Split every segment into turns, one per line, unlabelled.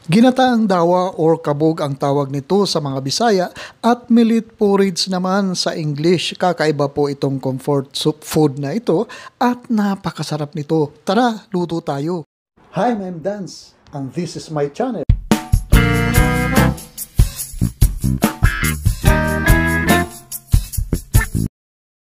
Ginataang dawa or kabog ang tawag nito sa mga Bisaya at millet porridge naman sa English. Kakaiba po itong comfort soup food na ito at napakasarap nito. Tara, luto tayo. Hi, I'm Dance and this is my channel.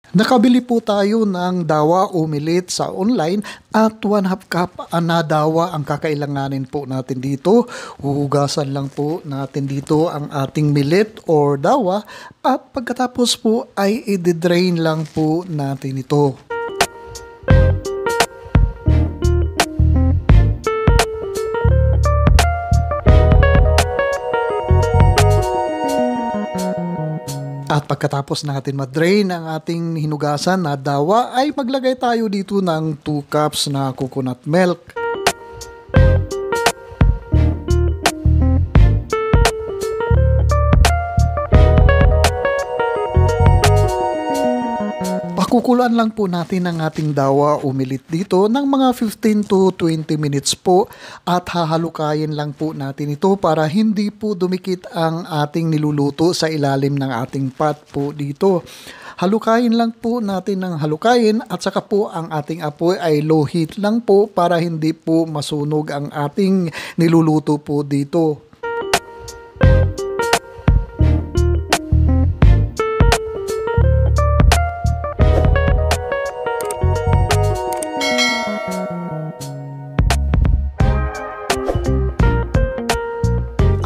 Nakabili po tayo ng dawa o millet sa online at 1/2 cup na dawa ang kakailanganin po natin dito. Huhugasan lang po natin dito ang ating millet or dawa at pagkatapos po ay i-drain lang po natin ito. At pagkatapos natin ma-drain ang ating hinugasan na dawa ay maglagay tayo dito ng 2 cups na coconut milk. Pakukuluan lang po natin ang ating dawa o millet dito ng mga 15 to 20 minutes po at hahalukayin lang po natin ito para hindi po dumikit ang ating niluluto sa ilalim ng ating pot po dito. Halukayin lang po natin ng halukayin at saka po ang ating apoy ay low heat lang po para hindi po masunog ang ating niluluto po dito.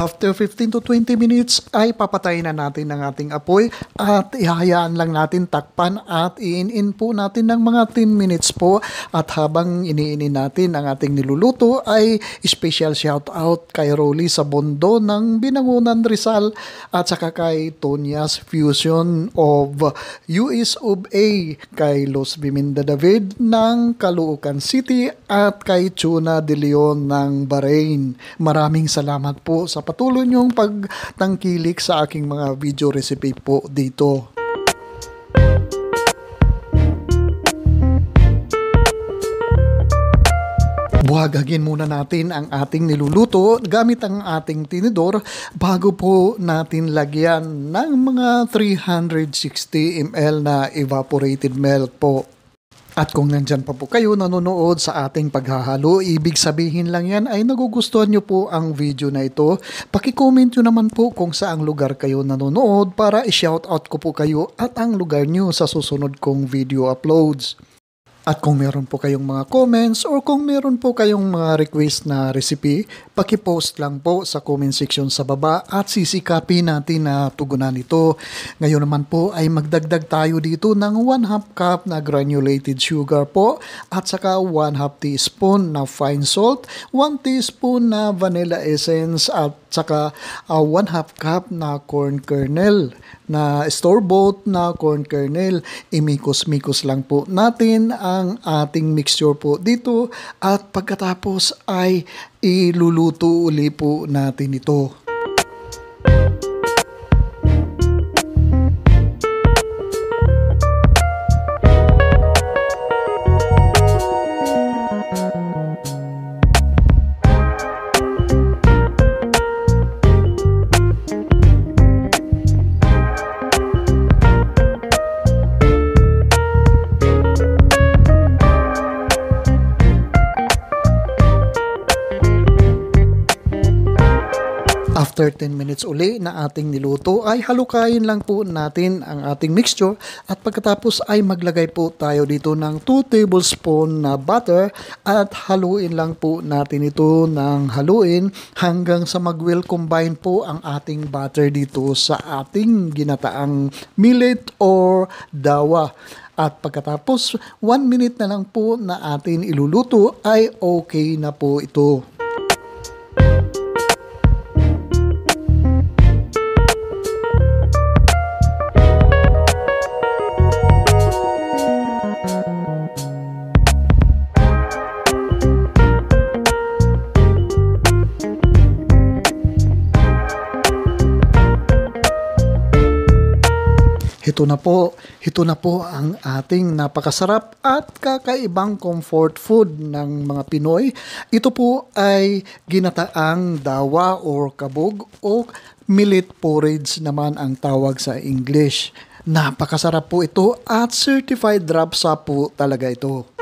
After 15 to 20 minutes ay papatayin na natin ang ating apoy at ihahayaan lang natin takpan at iin-in po natin ng mga 10 minutes po. At habang iniinin natin ang ating niluluto ay special shout out kay Rolly sa Bondo ng Binangonan Rizal at saka kay Tonia's Fusion of US of A, kay Los Biminda David ng Caloocan City at kay Chuna de Leon ng Bahrain. Maraming salamat po sa patuloy niyong pagtangkilik sa aking mga video recipe po dito. Buhagagin muna natin ang ating niluluto gamit ang ating tinidor bago po natin lagyan ng mga 360 ml na evaporated milk po. At kung nandyan pa po kayo nanonood sa ating paghahalo, ibig sabihin lang yan ay nagugustuhan nyo po ang video na ito. Paki-comment nyo naman po kung saang lugar kayo nanonood para i-shoutout ko po kayo at ang lugar nyo sa susunod kong video uploads. At kung meron po kayong mga comments or kung meron po kayong mga request na recipe, paki-post lang po sa comment section sa baba at sisikapin natin na tugunan ito. Ngayon naman po ay magdagdag tayo dito ng 1/2 cup na granulated sugar po at saka 1/2 teaspoon na fine salt, 1 teaspoon na vanilla essence at saka 1/2 cup na corn kernel na store-bought na corn kernel. Imikos-mikos lang po natin ang ating mixture po dito at pagkatapos ay iluluto uli po natin ito. After 10 minutes uli na ating niluto ay halukayin lang po natin ang ating mixture at pagkatapos ay maglagay po tayo dito ng 2 tablespoon na butter at haluin lang po natin ito ng haluin hanggang sa mag-well combine po ang ating butter dito sa ating ginataang millet or dawa. At pagkatapos 1 minute na lang po na atin iluluto ay okay na po ito. Ito na po ang ating napakasarap at kakaibang comfort food ng mga Pinoy. Ito po ay ginataang dawa or kabog o millet porridge naman ang tawag sa English. Napakasarap po ito at certified rapsa po talaga ito.